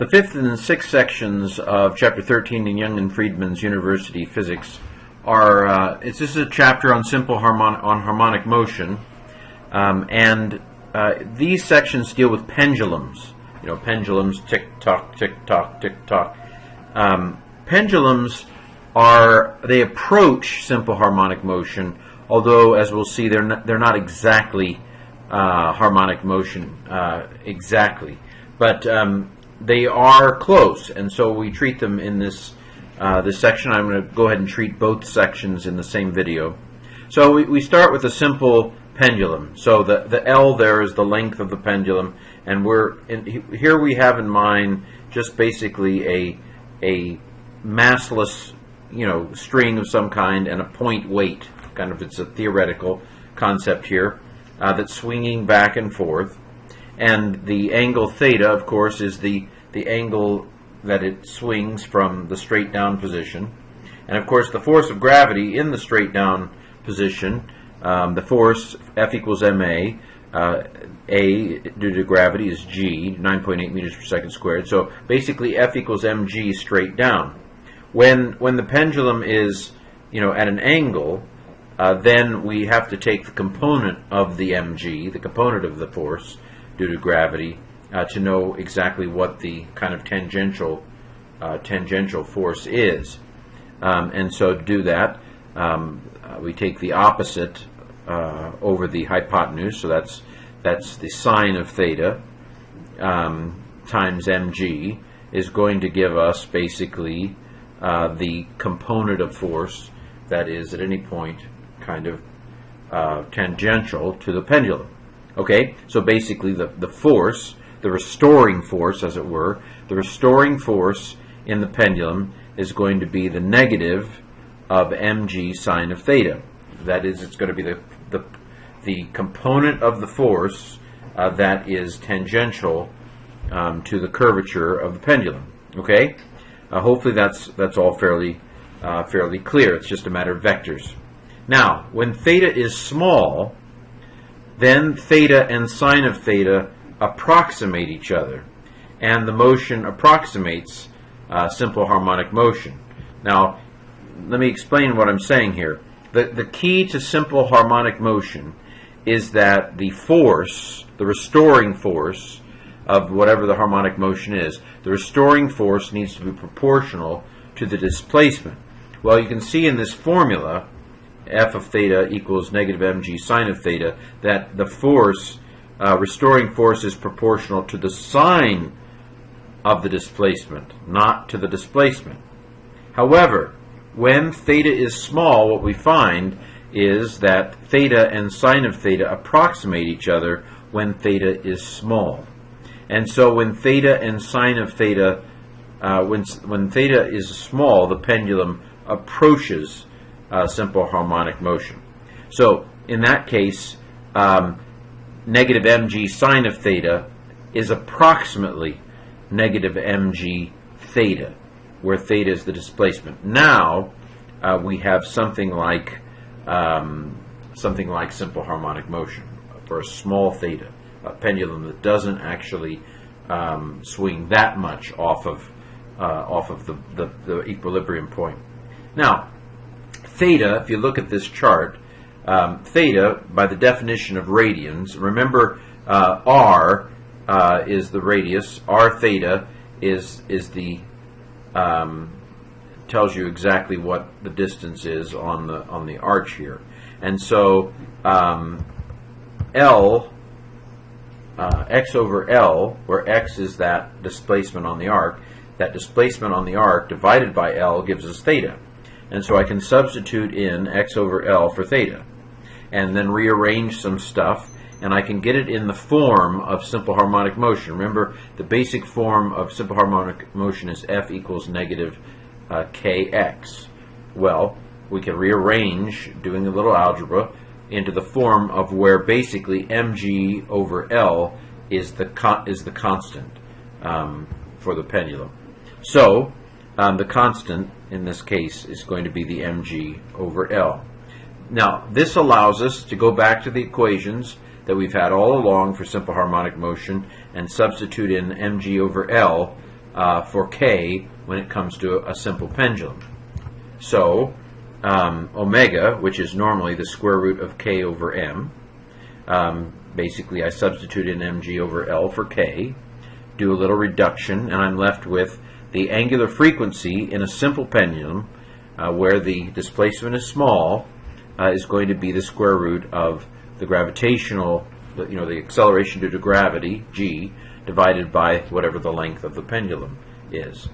The fifth and sixth sections of Chapter 13 in Young and Freedman's University Physics are, this is a chapter on harmonic motion, and these sections deal with pendulums. You know, pendulums, tick-tock, tick-tock, tick-tock. Pendulums they approach simple harmonic motion, although, as we'll see, they're not exactly harmonic motion exactly, but they are close, and so we treat them in this section. I'm going to go ahead and treat both sections in the same video. So we start with a simple pendulum. So the L there is the length of the pendulum, and here we have in mind just basically a massless, string of some kind and a point weight. Kind of, it's a theoretical concept here that's swinging back and forth. And the angle theta, of course, is the angle that it swings from the straight down position. And of course, the force of gravity in the straight down position, the force F equals ma, A due to gravity is g, 9.8 meters per second squared. So basically, F equals mg straight down. When the pendulum is at an angle, then we have to take the component of the mg, the component of the force due to gravity, to know exactly what the kind of tangential force is. And so to do that, we take the opposite over the hypotenuse, so that's the sine of theta times mg is going to give us basically the component of force that is at any point kind of tangential to the pendulum. Okay, so basically the force, the restoring force, as it were, the restoring force in the pendulum is going to be the negative of mg sine of theta. That is, it's going to be the component of the force that is tangential to the curvature of the pendulum. Okay, hopefully that's all fairly clear. It's just a matter of vectors. Now, when theta is small, then theta and sine of theta approximate each other, and the motion approximates simple harmonic motion. Now, let me explain what I'm saying here. The key to simple harmonic motion is that the force, the restoring force of whatever the harmonic motion is, the restoring force needs to be proportional to the displacement. Well, you can see in this formula, F of theta equals negative mg sine of theta, that the force, restoring force, is proportional to the sine of the displacement, not to the displacement. However, when theta is small, what we find is that theta and sine of theta approximate each other when theta is small. And so when theta and sine of theta, when theta is small, the pendulum approaches simple harmonic motion. So in that case, negative mg sine of theta is approximately negative mg theta, where theta is the displacement. Now we have something like simple harmonic motion for a small theta, a pendulum that doesn't actually swing that much off of the equilibrium point. Now, theta, if you look at this chart, theta, by the definition of radians, remember r is the radius, r theta is the tells you exactly what the distance is on the arch here, and so L, x over L, where x is that displacement on the arc, that displacement on the arc divided by L gives us theta. And so I can substitute in x over L for theta, and then rearrange some stuff, and I can get it in the form of simple harmonic motion. Remember, the basic form of simple harmonic motion is F equals negative kx. Well, we can rearrange, doing a little algebra, into the form of where basically mg over L is the constant for the pendulum. So the constant in this case is going to be the mg over L. Now, this allows us to go back to the equations that we've had all along for simple harmonic motion and substitute in mg over L for k when it comes to a simple pendulum. So omega, which is normally the square root of k over m, basically I substitute in mg over L for k, do a little reduction, and I'm left with the angular frequency in a simple pendulum where the displacement is small is going to be the square root of the gravitational, the acceleration due to gravity, g, divided by whatever the length of the pendulum is.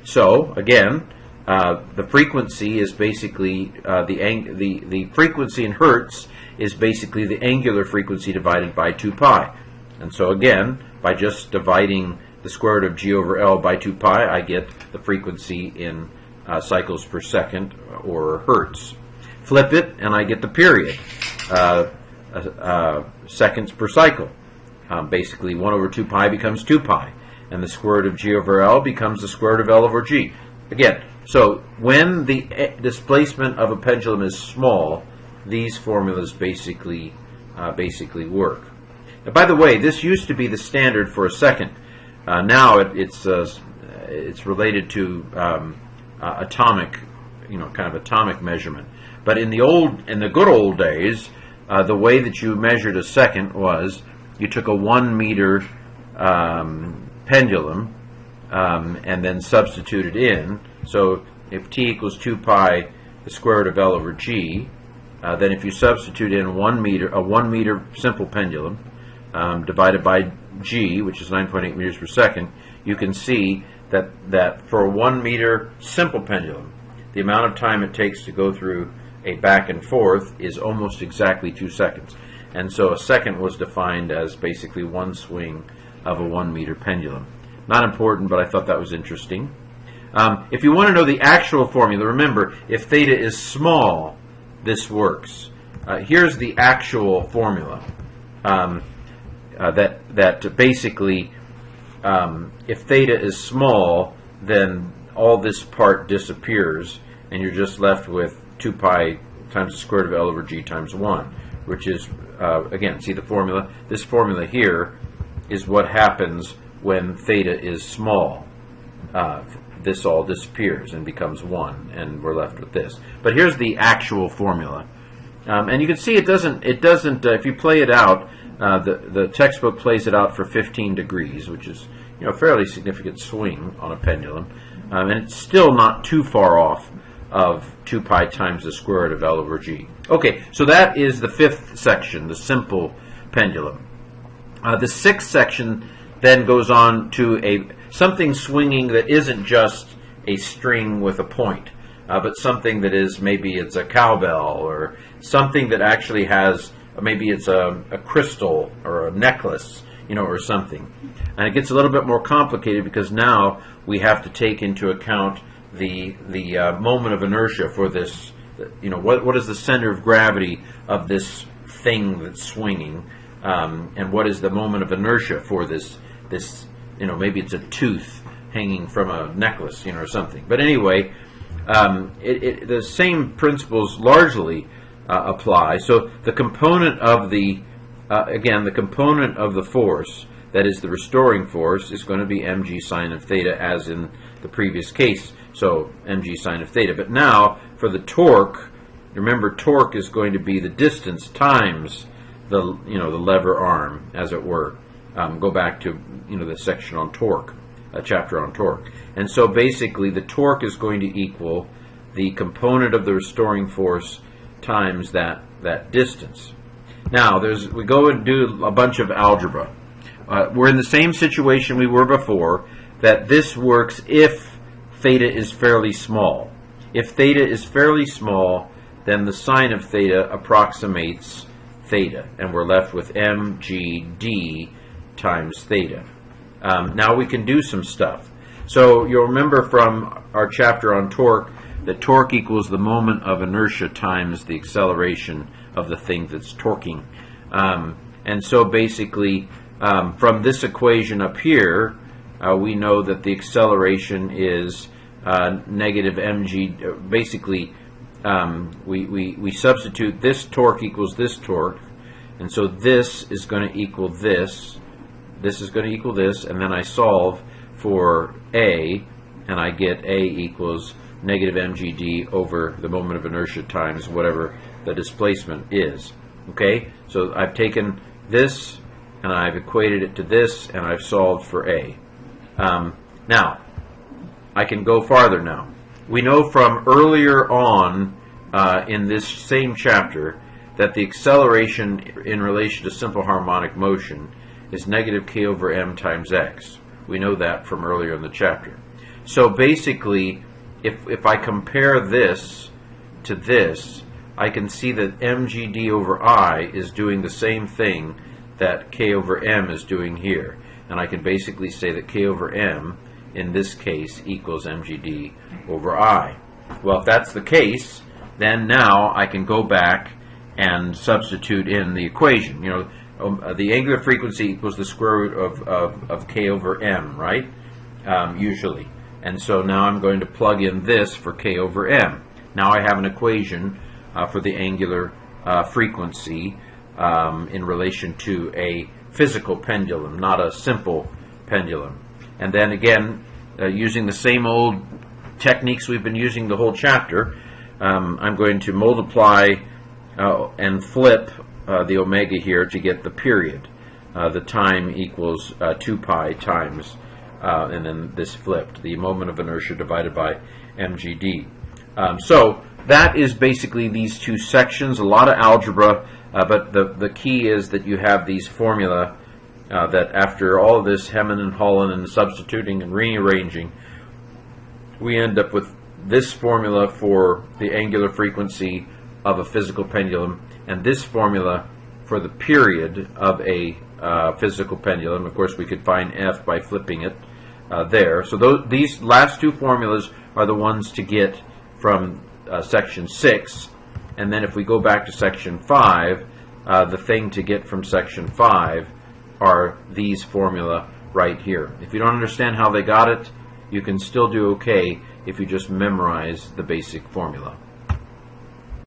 So again, the frequency is basically the frequency in hertz is basically the angular frequency divided by 2 pi. And so again, by just dividing the square root of g over L by 2 pi, I get the frequency in cycles per second, or hertz. Flip it, and I get the period, seconds per cycle. Basically, 1 over 2 pi becomes 2 pi, and the square root of g over L becomes the square root of L over g. Again, so when the displacement of a pendulum is small, these formulas basically work. Now, by the way, this used to be the standard for a second. Now it's related to atomic, kind of atomic measurement. But in the good old days, the way that you measured a second was you took a 1 meter pendulum and then substituted in. So if t equals 2 pi, the square root of L over g, then if you substitute in a 1 meter simple pendulum divided by g, which is 9.8 meters per second, you can see that for a 1 meter simple pendulum, the amount of time it takes to go through a back and forth is almost exactly 2 seconds. And so a second was defined as basically one swing of a 1 meter pendulum. Not important, but I thought that was interesting. If you want to know the actual formula, remember, if theta is small, this works. Here's the actual formula. That basically, if theta is small, then all this part disappears, and you're just left with 2 pi times the square root of L over g times 1, which is, again, see the formula? This formula here is what happens when theta is small. This all disappears and becomes 1, and we're left with this. But here's the actual formula. And you can see it doesn't if you play it out, the textbook plays it out for 15 degrees, which is a fairly significant swing on a pendulum. And it's still not too far off of 2 pi times the square root of L over g. Okay, so that is the 5th section, the simple pendulum. The 6th section then goes on to something swinging that isn't just a string with a point, but something that is, maybe it's a cowbell, or something that actually has, maybe it's a crystal or a necklace, or something. And it gets a little bit more complicated because now we have to take into account the moment of inertia for this. What is the center of gravity of this thing that's swinging, and what is the moment of inertia for this maybe it's a tooth hanging from a necklace, or something. But anyway, the same principles largely apply. So the component of the component of the force, that is the restoring force, is going to be mg sine of theta, as in the previous case. So mg sine of theta. But now for the torque, remember, torque is going to be the distance times the lever arm, as it were. Go back to the section on torque, a chapter on torque. And so basically the torque is going to equal the component of the restoring force times that distance. Now we go and do a bunch of algebra. We're in the same situation we were before, that this works if theta is fairly small. If theta is fairly small, then the sine of theta approximates theta, and we're left with mgd times theta. Now we can do some stuff. So you'll remember from our chapter on torque that torque equals the moment of inertia times the acceleration of the thing that's torquing. And so basically, from this equation up here, we know that the acceleration is negative mg. Basically, we substitute this torque equals this torque, and so this is going to equal this. This is going to equal this, and then I solve for A, and I get A equals negative mgd over the moment of inertia times whatever the displacement is. Okay, so I've taken this and I've equated it to this, and I've solved for A. Now, I can go farther now. We know from earlier on in this same chapter that the acceleration in relation to simple harmonic motion is negative k over m times x. We know that from earlier in the chapter. So basically, if I compare this to this, I can see that mgd over I is doing the same thing that k over m is doing here. And I can basically say that k over m, in this case, equals mgd over I. Well, if that's the case, then now I can go back and substitute in the equation. You know, the angular frequency equals the square root of k over m, right? Usually. And so now I'm going to plug in this for k over m. Now I have an equation for the angular frequency in relation to a physical pendulum, not a simple pendulum. And then again, using the same old techniques we've been using the whole chapter, I'm going to multiply and flip the omega here to get the period. The time equals 2 pi times, and then this flipped, the moment of inertia divided by mgd. So that is basically these two sections, a lot of algebra, but the key is that you have these formula that after all of this hemming and hawing and substituting and rearranging, we end up with this formula for the angular frequency of a physical pendulum and this formula for the period of a physical pendulum. Of course, we could find F by flipping it there. So these last two formulas are the ones to get from section 6. And then if we go back to section 5, the thing to get from section 5 are these formula right here. If you don't understand how they got it, you can still do okay if you just memorize the basic formula.